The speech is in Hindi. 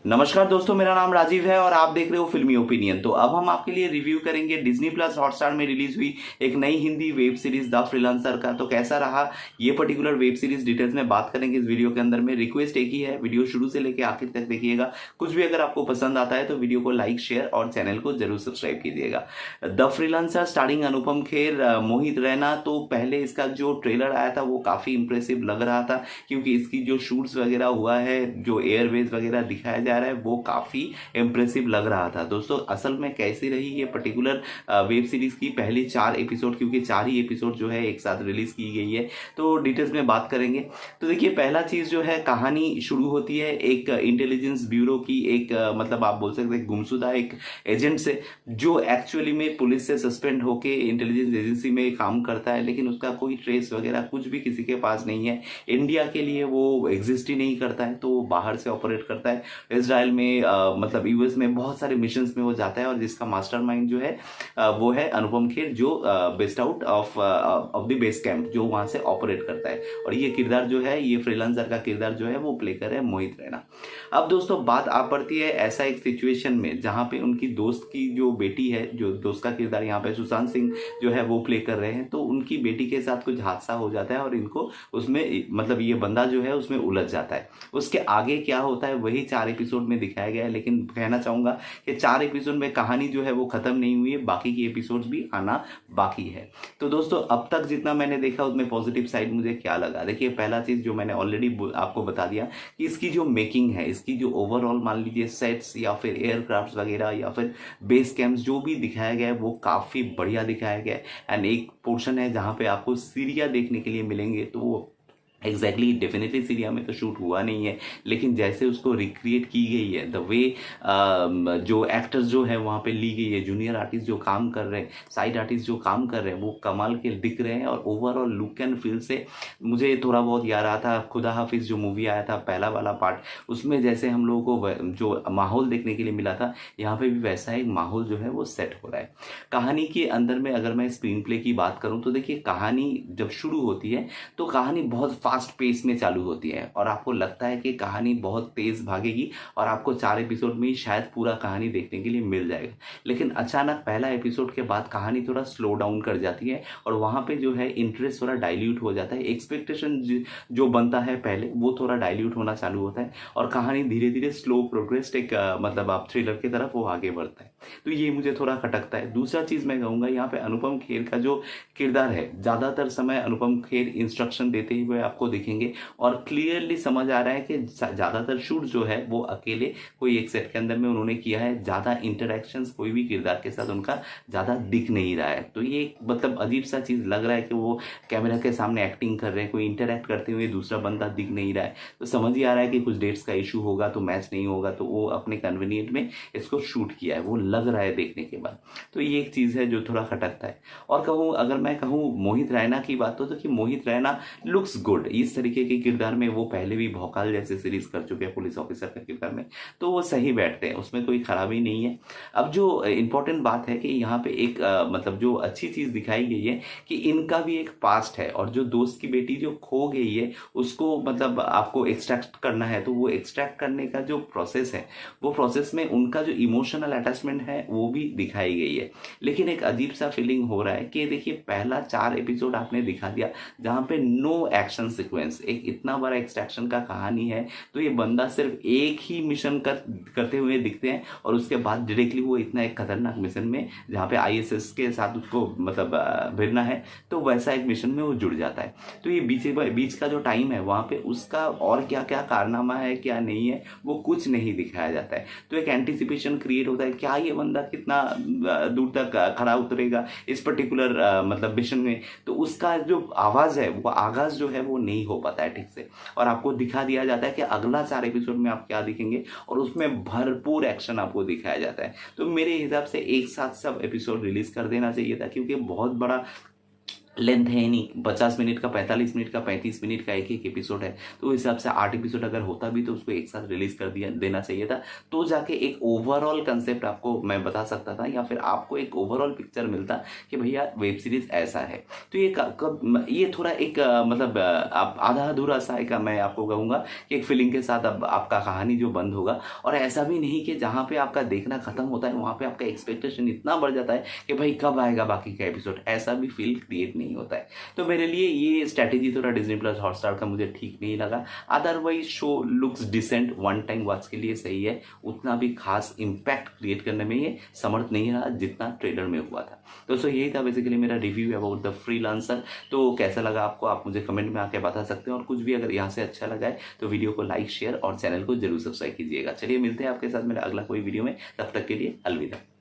नमस्कार दोस्तों, मेरा नाम राजीव है और आप देख रहे हो फिल्मी ओपिनियन। तो अब हम आपके लिए रिव्यू करेंगे डिज्नी प्लस हॉटस्टार में रिलीज हुई एक नई Hindi web series the freelancer का। तो कैसा रहा ये पर्टिकुलर वेब सीरीज, डिटेल्स में बात करेंगे इस वीडियो के अंदर में। रिक्वेस्ट एक ही है, वीडियो शुरू से लेकर आखिर तक देखिएगा। कुछ भी अगर आपको पसंद आता है तो वीडियो को लाइक, शेयर और चैनल को जरूर सब्सक्राइब कीजिएगा। The freelancer starring Anupam Kher, Mohit Raina. तो पहले इसका जो ट्रेलर आया था वो काफी इंप्रेसिव लग रहा था, क्योंकि इसकी जो शूट्स वगैरह हुआ है, जो एयरवेज वगैरह दिखाया जा रहा है वो काफी इंप्रेसिव लग रहा था। दोस्तों असल में कैसी रही ये पर्टिकुलर वेब सीरीज की पहली 4 एपिसोड, क्योंकि 4 ही एपिसोड जो है एक साथ रिलीज की गई है, तो डिटेल्स में बात करेंगे। तो देखिए, पहला चीज जो है, कहानी शुरू होती है एक इंटेलिजेंस ब्यूरो की, एक मतलब आप बोल सकते हैं गुमशुदा एक एजेंट से, जो एक्चुअली में पुलिस से सस्पेंड होके इंटेलिजेंस एजेंसी में काम करता है, लेकिन उसका कोई ट्रेस वगैरह कुछ भी किसी के पास नहीं है। इंडिया के लिए वो एग्जिस्ट ही नहीं करता है, तो बाहर से ऑपरेट करता है। इसराइल में मतलब यूएस में बहुत सारे मिशंस में वो जाता है, और जिसका मास्टरमाइंड जो है वो है अनुपम खेर, जो based out of the base camp, जो वहां से ऑपरेट करता है। और ये किरदार जो है, ये फ्रीलांसर का किरदार जो है वो प्ले कर है मोहित रैना। अब दोस्तों बात आ पड़ती है ऐसा एक सिचुएशन में जहां पे उनकी दोस्त की जो बेटी है, जो दोस्त का किरदार यहाँ पे सुशांत सिंह जो है वो प्ले कर रहे हैं, तो उनकी बेटी के साथ कुछ हादसा हो जाता है और इनको उसमें मतलब ये बंदा जो है उसमें उलझ जाता है। उसके आगे क्या होता है वही 4 एपिसोड में दिखाया गया है, लेकिन कहना चाहूंगा कि 4 एपिसोड में कहानी जो है वो खत्म नहीं हुई है, बाकी की एपिसोड्स भी आना बाकी है। तो दोस्तों अब तक जितना मैंने देखा उसमें पॉजिटिव साइड मुझे क्या लगा, देखिए पहला चीज जो मैंने ऑलरेडी आपको बता दिया कि इसकी जो मेकिंग है, इसकी जो ओवरऑल मान लीजिए सेट्स या फिर एयरक्राफ्ट्स वगैरह या फिर बेस कैंप्स जो भी दिखाया गया है वो काफी बढ़िया दिखाया गया है। एंड एक पोर्शन है जहां पे आपको सीरिया देखने के लिए मिलेंगे, तो वो एग्जैक्टली डेफिनेटली सीरिया में तो शूट हुआ नहीं है, लेकिन जैसे उसको रिक्रिएट की गई है, द वे जो एक्टर्स जो है वहाँ पे ली गई है, जूनियर आर्टिस्ट जो काम कर रहे हैं, साइड आर्टिस्ट जो काम कर रहे हैं, वो कमाल के दिख रहे हैं। और ओवरऑल लुक एंड फील से मुझे थोड़ा बहुत याद रहा था खुदा हाफिज जो मूवी आया था पहला वाला पार्ट, उसमें जैसे हम लोगों को जो माहौल देखने के लिए मिला था, यहाँ पे भी वैसा एक माहौल जो है वो सेट हो रहा है। कहानी के अंदर में अगर मैं स्क्रीन प्ले की बात करूँ तो देखिए, कहानी जब शुरू होती है तो कहानी बहुत फास्ट पेस में चालू होती है, और आपको लगता है कि कहानी बहुत तेज भागेगी और आपको 4 एपिसोड में ही शायद पूरा कहानी देखने के लिए मिल जाएगा। लेकिन अचानक पहला एपिसोड के बाद कहानी थोड़ा स्लो डाउन कर जाती है, और वहां पे जो है इंटरेस्ट थोड़ा डाइल्यूट हो जाता है। एक्सपेक्टेशन जो बनता है पहले वो थोड़ा डाइल्यूट होना चालू होता है, और कहानी धीरे धीरे स्लो प्रोग्रेस एक मतलब आप थ्रिलर की तरफ वो आगे बढ़ता है। तो ये मुझे थोड़ा खटकता है। दूसरा चीज मैं कहूंगा, यहाँ पे अनुपम खेर का जो किरदार है, ज्यादातर समय अनुपम खेर इंस्ट्रक्शन देते हुए आपको दिखेंगे, और क्लियरली समझ आ रहा है कि ज्यादातर शूट जो है वो अकेले कोई एक सेट के अंदर में उन्होंने किया है। ज्यादा इंटरेक्शंस कोई भी किरदार के साथ उनका ज्यादा दिख नहीं रहा है। तो ये मतलब अजीब सा चीज लग रहा है कि वो कैमरा के सामने एक्टिंग कर रहे हैं, कोई इंटरेक्ट करते हुए दूसरा बंदा दिख नहीं रहा है। तो समझ ही आ रहा है कि कुछ डेट्स का इशू होगा, तो मैच नहीं होगा, तो वो अपने कन्वीनियंट में इसको शूट किया है, वो लग रहा है देखने के बाद। तो ये एक चीज है जो थोड़ा खटकता है। और कहूँ, अगर मैं कहूँ मोहित रैना की बात तो कि मोहित रैना लुक्स गुड। इस तरीके के किरदार में वो पहले भी भौकाल जैसे सीरीज कर चुके हैं पुलिस ऑफिसर का किरदार में, तो वो सही बैठते हैं, उसमें कोई खराबी नहीं है। अब जो इंपॉर्टेंट बात है कि यहाँ पे एक मतलब जो अच्छी चीज दिखाई गई है कि इनका भी एक पास्ट है, और जो दोस्त की बेटी जो खो गई है उसको मतलब आपको एक्सट्रैक्ट करना है, तो वो एक्सट्रैक्ट करने का जो प्रोसेस है, वो प्रोसेस में उनका जो इमोशनल अटैचमेंट है वो भी दिखाई गई है। लेकिन एक अजीब सा फीलिंग हो रहा है कि देखिए, पहला 4 एपिसोड आपने दिखा दिया जहां पे नो एक्शन सीक्वेंस, एक इतना बड़ा एक्सट्रैक्शन का कहानी है, तो ये बंदा सिर्फ एक ही मिशन करते हुए दिखते हैं, और उसके बाद डायरेक्टली वो इतना एक खतरनाक मिशन में, जहाँ पे आईएसएस के साथ उसको मतलब भिड़ना है, तो वैसा एक मिशन में वो जुड़ जाता है। तो ये बीच का जो टाइम है वहाँ पे उसका और क्या क्या कारनामा है, क्या नहीं है, वो कुछ नहीं दिखाया जाता है। तो एक एंटिसिपेशन क्रिएट होता है, क्या ये बंदा कितना दूर तक खड़ा उतरेगा इस पर्टिकुलर मतलब मिशन में, तो उसका जो आवाज है, वो आगाज जो है वो नहीं हो पाता है ठीक से, और आपको दिखा दिया जाता है कि अगला 4 एपिसोड में आप क्या दिखेंगे, और उसमें भरपूर एक्शन आपको दिखाया जाता है। तो मेरे हिसाब से एक साथ सब एपिसोड रिलीज कर देना चाहिए था, क्योंकि बहुत बड़ा लेंथ है नहीं, 50 मिनट का, 45 मिनट का, 35 मिनट का एक एक एपिसोड है, तो उस हिसाब से 8 एपिसोड अगर होता भी तो उसको एक साथ रिलीज कर दिया देना चाहिए था, तो जाके एक ओवरऑल कंसेप्ट आपको मैं बता सकता था, या फिर आपको एक ओवरऑल पिक्चर मिलता कि भैया वेब सीरीज ऐसा है। तो ये थोड़ा एक मतलब आप आधा अधूरा सा एक मैं आपको कहूँगा कि एक फीलिंग के साथ अब आपका कहानी जो बंद होगा, और ऐसा भी नहीं कि जहाँ पे आपका देखना खत्म होता है वहाँ पे आपका एक्सपेक्टेशन इतना बढ़ जाता है कि भाई कब आएगा बाकी का एपिसोड, ऐसा भी फील क्रिएट नहीं होता है। तो मेरे लिए ये स्ट्रैटेजी थोड़ा डिज्नी प्लस हॉटस्टार का मुझे ठीक नहीं लगा। Otherwise show looks decent, one time watch के लिए सही है, उतना भी खास इम्पैक्ट क्रिएट करने में ये समर्थ नहीं रहा जितना ट्रेलर में हुआ था। दोस्तों यही था बेसिकली मेरा रिव्यू अबाउट द फ्रीलांसर। तो कैसा लगा आपको, आप मुझे कमेंट में आके बता सकते हैं, और कुछ भी अगर यहाँ से अच्छा लगा है तो वीडियो को लाइक, शेयर और चैनल को जरूर सब्सक्राइब कीजिएगा। चलिए मिलते हैं आपके साथ मेरा अगला कोई वीडियो में, तब तक के लिए अलविदा।